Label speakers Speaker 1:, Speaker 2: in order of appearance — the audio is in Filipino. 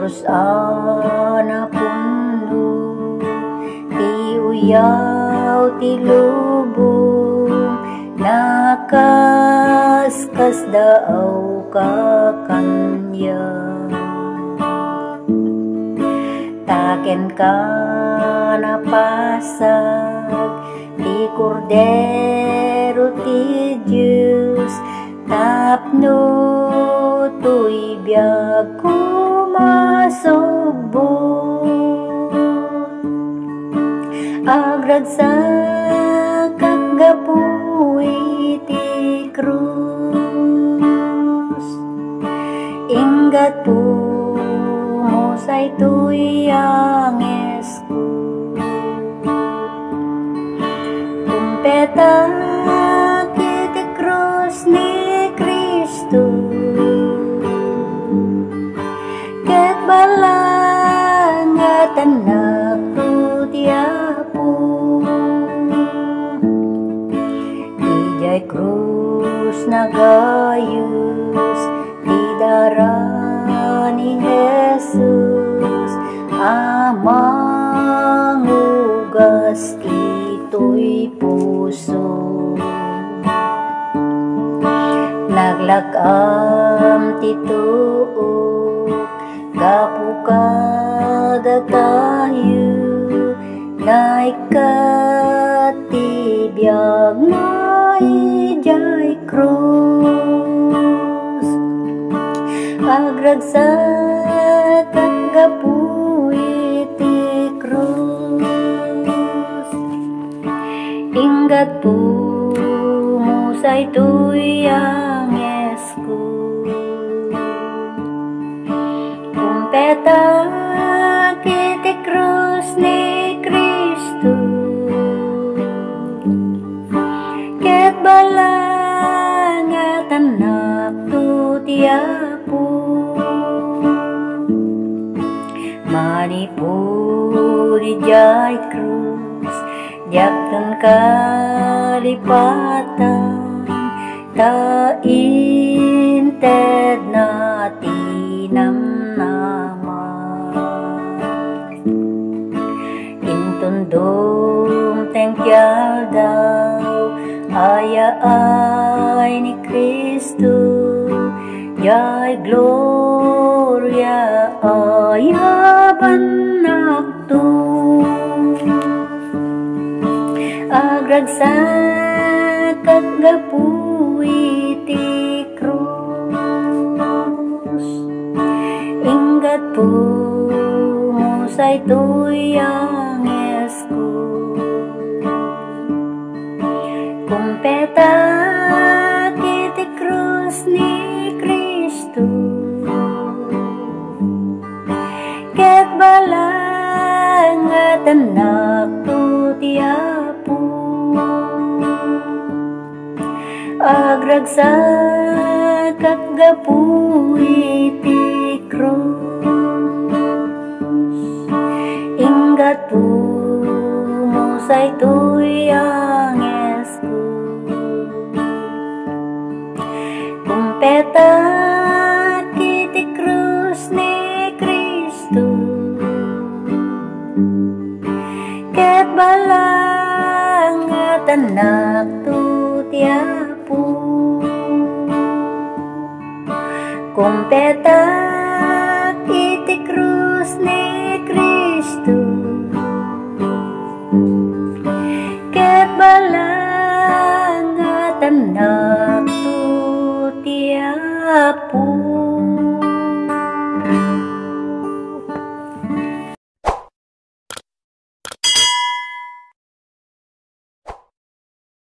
Speaker 1: krus anapundu, ti uyaw ti lubong, nakaskas daaw ka kanya. Taken ka napasag, ti kordero ti Diyos, tapno to'y biyag kumasubot. Agragsak kagapuy ti krus, inggat po musay to'y angesku. Kumpeta kiti krus ni Kristo, ket balangatan ako tiapo. Ijay krus nagayus, di dara ni Jesus, amang ugas ito'y puso. Naglakam ti tuok, gapu kada tayo, naikat ti biyag na ijay krus. Agragsak at gapuy ti krus, inggat po musay to'y angesku. Kumpeta kiti krus ni Kristo, ket balangatan ako tiapo. Manipuri jay krus, diakton kalipatan, tainted na tinamnaman. Intundong tengkyal daw, ay ni Kristo, jay gloria banakto. Agragsak at gapuy ti krus, inggat po musay to'y angesku. Kumpeta kiti krus ni Kristo, ket balangatan ako tiapo. Agragsak at gapuy ti krus, inggat po musay to'y angesku. Kumpeta kiti krus ni Kristo, ket balangatan ako tiapo. Kumpeta kiti krus ni Kristo,